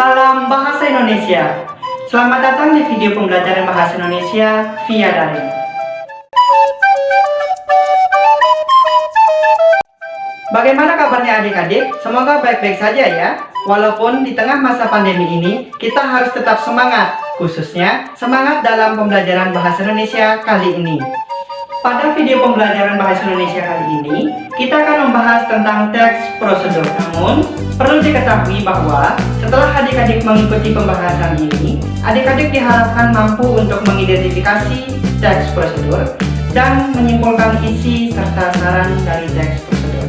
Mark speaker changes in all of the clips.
Speaker 1: Salam Bahasa Indonesia. Selamat datang di video pembelajaran Bahasa Indonesia via daring. Bagaimana kabarnya adik-adik? Semoga baik-baik saja ya. Walaupun di tengah masa pandemi ini, kita harus tetap semangat, khususnya semangat dalam pembelajaran Bahasa Indonesia kali ini. Pada video pembelajaran Bahasa Indonesia kali ini, kita akan membahas tentang teks prosedur. Namun, perlu diketahui bahwa setelah adik-adik mengikuti pembahasan ini, adik-adik diharapkan mampu untuk mengidentifikasi teks prosedur dan menyimpulkan isi serta saran dari teks prosedur.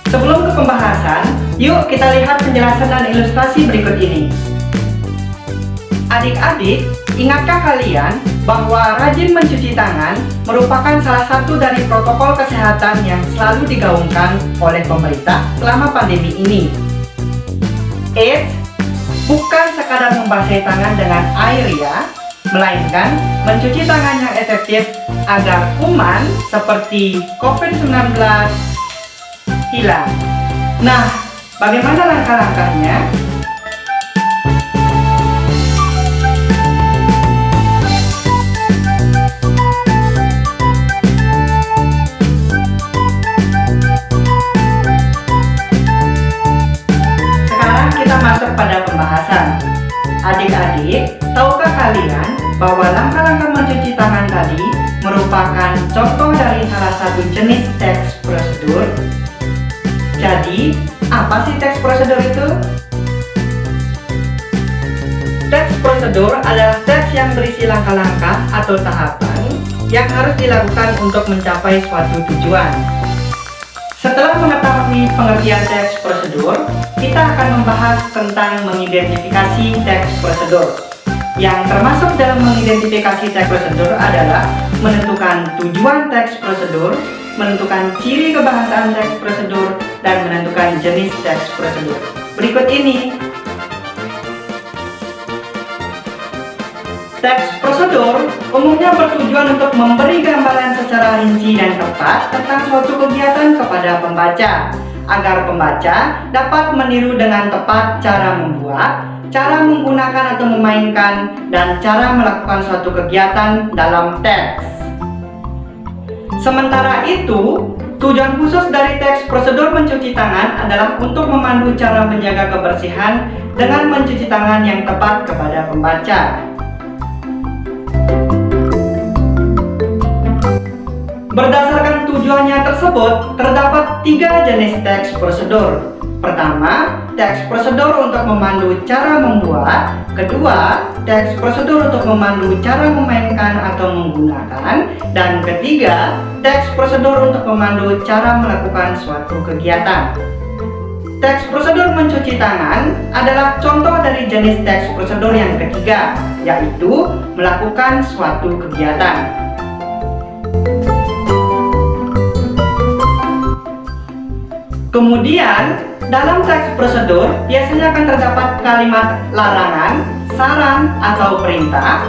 Speaker 1: Sebelum ke pembahasan, yuk kita lihat penjelasan dan ilustrasi berikut ini. Adik-adik, ingatkah kalian bahwa rajin mencuci tangan merupakan salah satu dari protokol kesehatan yang selalu digaungkan oleh pemerintah selama pandemi ini? Bukan sekadar membasahi tangan dengan air ya, melainkan mencuci tangan yang efektif agar kuman seperti COVID-19 hilang. Nah, bagaimana langkah-langkahnya? Masuk pada pembahasan. Adik-adik, tahukah kalian bahwa langkah-langkah mencuci tangan tadi merupakan contoh dari salah satu jenis teks prosedur? Jadi, apa sih teks prosedur itu? Teks prosedur adalah teks yang berisi langkah-langkah atau tahapan yang harus dilakukan untuk mencapai suatu tujuan. Setelah mengetahui pengertian teks prosedur, kita akan membahas tentang mengidentifikasi teks prosedur. Yang termasuk dalam mengidentifikasi teks prosedur adalah menentukan tujuan teks prosedur, menentukan ciri kebahasaan teks prosedur, dan menentukan jenis teks prosedur. Berikut ini. Teks prosedur umumnya bertujuan untuk memberi gambaran secara rinci dan tepat tentang suatu kegiatan kepada pembaca, agar pembaca dapat meniru dengan tepat cara membuat, cara menggunakan atau memainkan, dan cara melakukan suatu kegiatan dalam teks. Sementara itu, tujuan khusus dari teks prosedur mencuci tangan adalah untuk memandu cara menjaga kebersihan dengan mencuci tangan yang tepat kepada pembaca. Berdasarkan tujuannya tersebut, terdapat 3 jenis teks prosedur. Pertama, teks prosedur untuk memandu cara membuat. Kedua, teks prosedur untuk memandu cara memainkan atau menggunakan. Dan ketiga, teks prosedur untuk memandu cara melakukan suatu kegiatan. Teks prosedur mencuci tangan adalah contoh dari jenis teks prosedur yang ketiga, yaitu melakukan suatu kegiatan. Kemudian, dalam teks prosedur biasanya akan terdapat kalimat larangan, saran, atau perintah,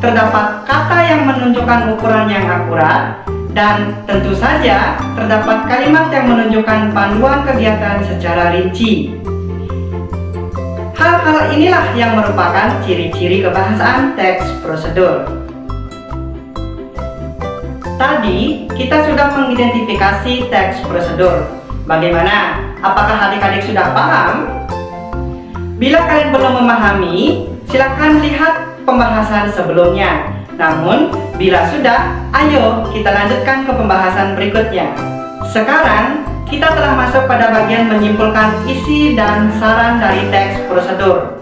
Speaker 1: terdapat kata yang menunjukkan ukuran yang akurat, dan tentu saja terdapat kalimat yang menunjukkan panduan kegiatan secara rinci. Hal-hal inilah yang merupakan ciri-ciri kebahasaan teks prosedur. Tadi kita sudah mengidentifikasi teks prosedur. Bagaimana? Apakah adik-adik sudah paham? Bila kalian belum memahami, silakan lihat pembahasan sebelumnya. Namun, bila sudah, ayo kita lanjutkan ke pembahasan berikutnya. Sekarang, kita telah masuk pada bagian menyimpulkan isi dan saran dari teks prosedur.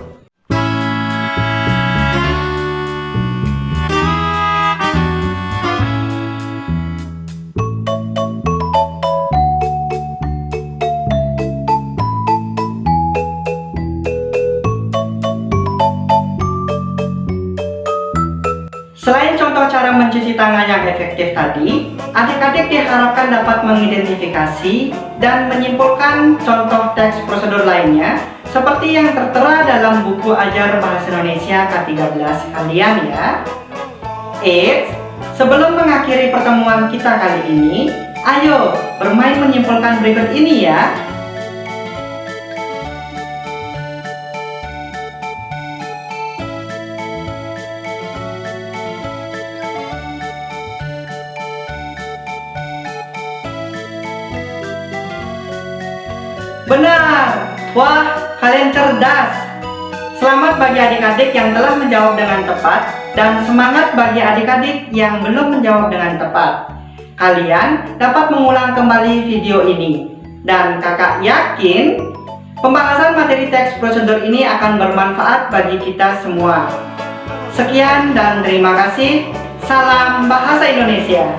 Speaker 1: Selain contoh cara mencuci tangan yang efektif tadi, adik-adik diharapkan dapat mengidentifikasi dan menyimpulkan contoh teks prosedur lainnya seperti yang tertera dalam buku ajar Bahasa Indonesia K13 kalian ya. Sebelum mengakhiri pertemuan kita kali ini, ayo bermain menyimpulkan berikut ini ya. Benar! Wah, kalian cerdas! Selamat bagi adik-adik yang telah menjawab dengan tepat, dan semangat bagi adik-adik yang belum menjawab dengan tepat. Kalian dapat mengulang kembali video ini, dan kakak yakin pembahasan materi teks prosedur ini akan bermanfaat bagi kita semua. Sekian dan terima kasih. Salam Bahasa Indonesia.